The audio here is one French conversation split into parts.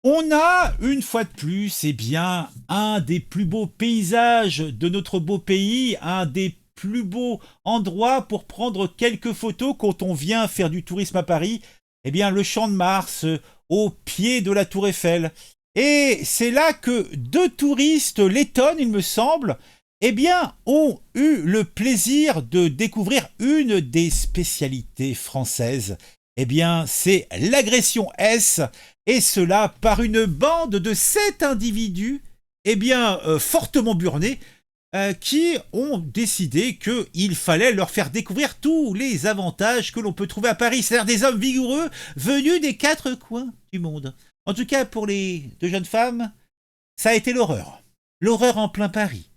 On a, une fois de plus, eh bien, un des plus beaux paysages de notre beau pays, un des plus beaux endroits pour prendre quelques photos quand on vient faire du tourisme à Paris, eh bien, le Champ de Mars, au pied de la Tour Eiffel. Et c'est là que deux touristes lettonnes, il me semble, eh bien, ont eu le plaisir de découvrir une des spécialités françaises. Eh bien, c'est l'agression S, et cela par une bande de 7 individus, eh bien, fortement burnés, qui ont décidé qu'il fallait leur faire découvrir tous les avantages que l'on peut trouver à Paris, c'est-à-dire des hommes vigoureux venus des quatre coins du monde. En tout cas, pour les deux jeunes femmes, ça a été l'horreur. L'horreur en plein Paris,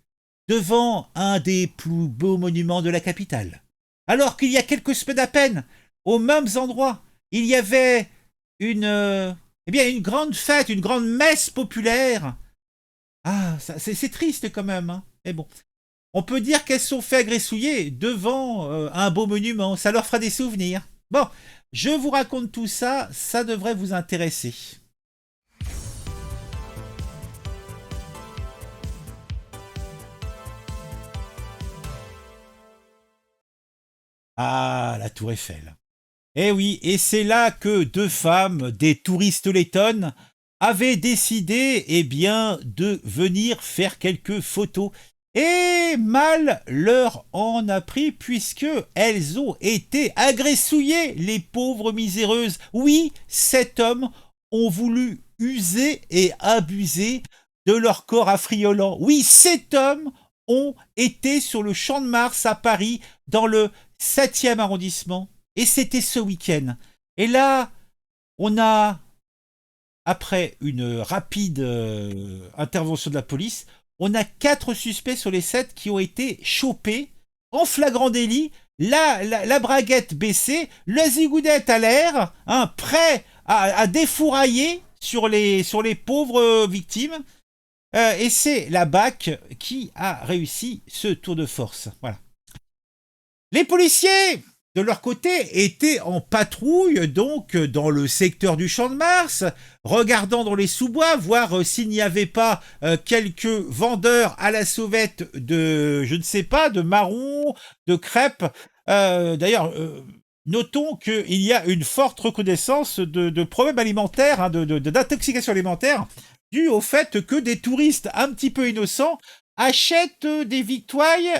devant un des plus beaux monuments de la capitale. Alors qu'il y a quelques semaines à peine, aux mêmes endroits, il y avait eh bien, une grande fête, une grande messe populaire. Ah, c'est triste quand même, hein. Mais bon, on peut dire qu'elles se sont fait agressouiller devant un beau monument. Ça leur fera des souvenirs. Bon, je vous raconte tout ça, ça devrait vous intéresser. Ah, la Tour Eiffel. Eh oui, et c'est là que deux femmes, des touristes lettonnes, avaient décidé, eh bien, de venir faire quelques photos. Et mal leur en a pris puisque elles ont été agressouillées, les pauvres miséreuses. Oui, 7 hommes ont voulu user et abuser de leur corps affriolant. Oui, 7 hommes ont été sur le Champ de Mars à Paris, dans le 7e arrondissement. Et c'était ce week-end. Et là, on a, après une rapide intervention de la police, on a 4 suspects sur les 7 qui ont été chopés en flagrant délit, la braguette baissée, la zigounette à l'air, hein, prêt à défourailler sur les pauvres victimes. Et c'est la BAC qui a réussi ce tour de force. Voilà. Les policiers, de leur côté, étaient en patrouille, donc, dans le secteur du Champ de Mars, regardant dans les sous-bois, voir s'il n'y avait pas quelques vendeurs à la sauvette de, je ne sais pas, de marrons, de crêpes. D'ailleurs, notons qu'il y a une forte reconnaissance de problèmes alimentaires, hein, d'intoxication alimentaire, dû au fait que des touristes un petit peu innocents achètent des victuailles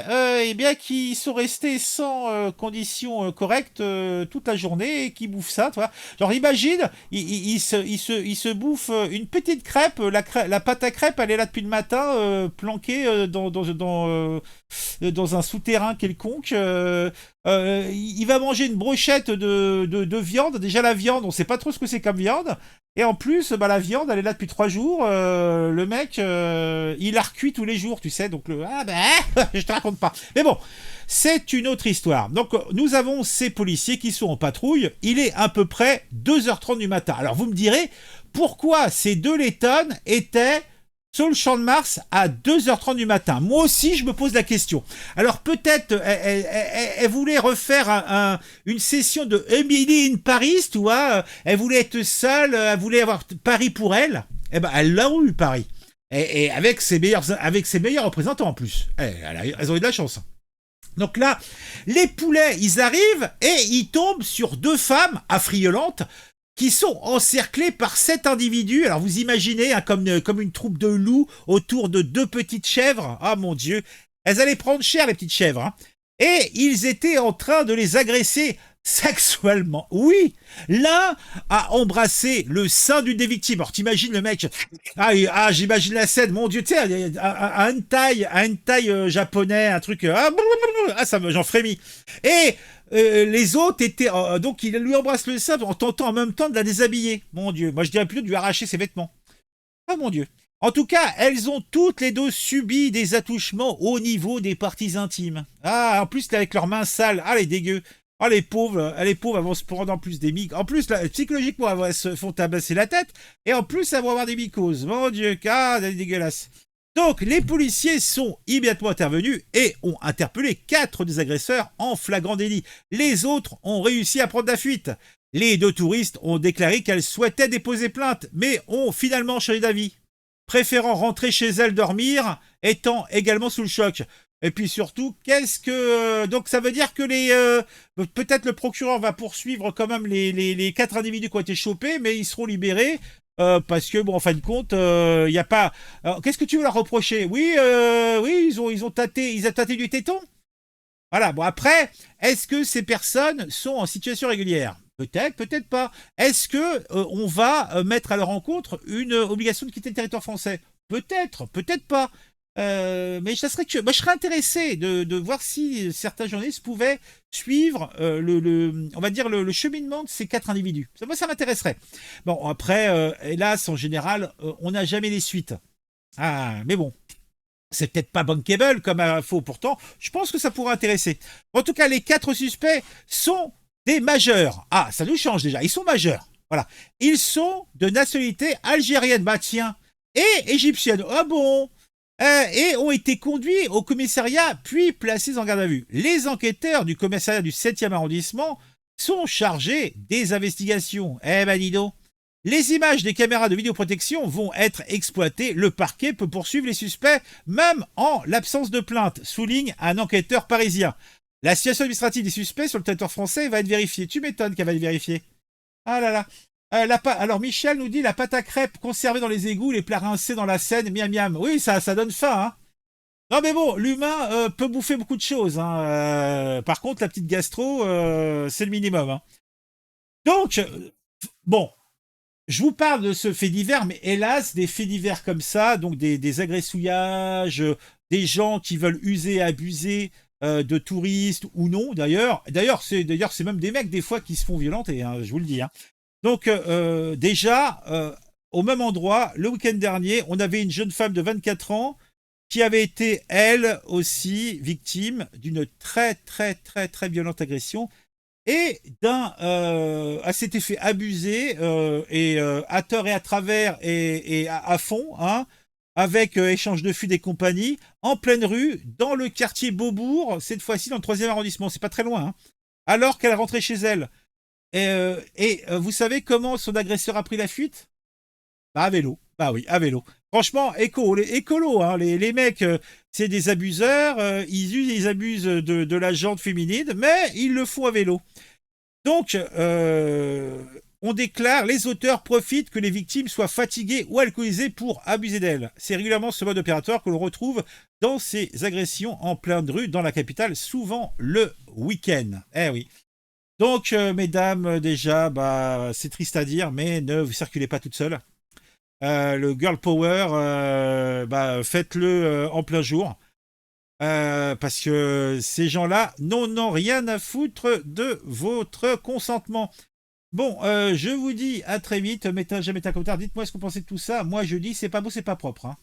eh bien, qui sont restées sans conditions correctes toute la journée et qui bouffent ça. Tu vois. Genre imagine, il se bouffe une petite crêpe, la pâte à crêpe elle est là depuis le matin, planquée dans un souterrain quelconque. Il va manger une brochette de viande. Déjà la viande, on sait pas trop ce que c'est comme viande. Et en plus, bah, la viande, elle est là depuis 3 jours. Le mec, il la recuit tous les jours, tu sais. Donc, je te raconte pas. Mais bon, c'est une autre histoire. Donc, nous avons ces policiers qui sont en patrouille. Il est à peu près 2h30 du matin. Alors, vous me direz, pourquoi ces deux lettonnes étaient sur le Champ de Mars à 2h30 du matin? Moi aussi, je me pose la question. Alors peut-être elle voulait refaire une session de Emily in Paris, tu vois. Elle voulait être seule, elle voulait avoir Paris pour elle. Eh ben, elle l'a eu, Paris. Et avec ses meilleurs représentants en plus. Elles ont eu de la chance. Donc là, les poulets, ils arrivent et ils tombent sur deux femmes affriolantes qui sont encerclés par 7 individus. Alors vous imaginez, hein, comme une troupe de loups autour de deux petites chèvres. Ah mon Dieu, elles allaient prendre cher les petites chèvres. Hein. Et ils étaient en train de les agresser sexuellement. Oui, l'un a embrassé le sein d'une des victimes. Alors t'imagines le mec, j'imagine la scène, mon Dieu, tu sais, un hentai japonais, un truc, j'en frémis. Et les autres étaient, donc il lui embrasse le sein en tentant en même temps de la déshabiller. Mon Dieu, moi je dirais plutôt de lui arracher ses vêtements. Ah mon Dieu. En tout cas, elles ont toutes les deux subi des attouchements au niveau des parties intimes. Ah, en plus avec leurs mains sales, les dégueux. Ah les pauvres, elles vont se prendre en plus des mycoses. En plus, là, psychologiquement, elles se font tabasser la tête. Et en plus, elles vont avoir des mycoses. Mon Dieu, c'est dégueulasse. Donc, les policiers sont immédiatement intervenus et ont interpellé 4 des agresseurs en flagrant délit. Les autres ont réussi à prendre la fuite. Les deux touristes ont déclaré qu'elles souhaitaient déposer plainte, mais ont finalement changé d'avis, préférant rentrer chez elles dormir, étant également sous le choc. Et puis surtout, qu'est-ce que... donc ça veut dire que peut-être le procureur va poursuivre quand même les 4 individus qui ont été chopés, mais ils seront libérés. Parce que, bon, en fin de compte, il n'y a pas... qu'est-ce que tu veux leur reprocher? Oui, oui, ils ont tâté du téton. Voilà, bon après, est-ce que ces personnes sont en situation régulière? Peut-être, peut-être pas. Est-ce que on va mettre à leur encontre une obligation de quitter le territoire français? Peut-être, peut-être pas. Mais ça serait que, moi, je serais intéressé de voir si certains journalistes pouvaient suivre on va dire le cheminement de ces 4 individus. Moi, ça m'intéresserait. Bon, après, hélas, en général, on n'a jamais les suites. Ah, mais bon, c'est peut-être pas bankable comme info, pourtant, je pense que ça pourrait intéresser. En tout cas, les 4 suspects sont des majeurs. Ah, ça nous change déjà, ils sont majeurs. Voilà. Ils sont de nationalité algérienne, bah tiens, et égyptienne. Ah bon? Et ont été conduits au commissariat puis placés en garde à vue. Les enquêteurs du commissariat du 7e arrondissement sont chargés des investigations. Eh ben dis donc. Les images des caméras de vidéoprotection vont être exploitées. Le parquet peut poursuivre les suspects même en l'absence de plainte, souligne un enquêteur parisien. La situation administrative des suspects sur le territoire français va être vérifiée. Tu m'étonnes qu'elle va être vérifiée. Ah là là. Alors Michel nous dit la pâte à crêpes conservée dans les égouts, les plats rincés dans la Seine, miam miam. Oui, ça donne faim. Hein. Non mais bon, l'humain peut bouffer beaucoup de choses. Hein. Par contre, la petite gastro, c'est le minimum. Hein. Donc, bon, je vous parle de ce fait divers, mais hélas, des faits divers comme ça, donc des agressouillages, des gens qui veulent user et abuser de touristes ou non, d'ailleurs. D'ailleurs, c'est même des mecs des fois qui se font violenter, hein, je vous le dis. Hein. Donc déjà, au même endroit, le week-end dernier, on avait une jeune femme de 24 ans qui avait été, elle aussi, victime d'une très, très, très, très violente agression et elle s'était fait abuser et à tort et à travers et à fond, hein, avec échange de fuites et compagnie, en pleine rue, dans le quartier Beaubourg, cette fois-ci dans le 3e arrondissement, c'est pas très loin, hein, alors qu'elle rentrait chez elle. Vous savez comment son agresseur a pris la fuite? Bah, à vélo. Bah oui, à vélo. Franchement, écolo, hein, les mecs, c'est des abuseurs, ils abusent de la jante féminine, mais ils le font à vélo. Donc, on déclare, les auteurs profitent que les victimes soient fatiguées ou alcoolisées pour abuser d'elles. C'est régulièrement ce mode opératoire que l'on retrouve dans ces agressions en pleine rue dans la capitale, souvent le week-end. Eh oui. Donc, mesdames, déjà, bah, c'est triste à dire, mais ne vous circulez pas toutes seules. Le girl power, bah, faites-le en plein jour. Parce que ces gens-là n'ont rien à foutre de votre consentement. Bon, je vous dis à très vite. Mettez un commentaire. Dites-moi ce que vous pensez de tout ça. Moi, je dis, c'est pas beau, c'est pas propre. Hein.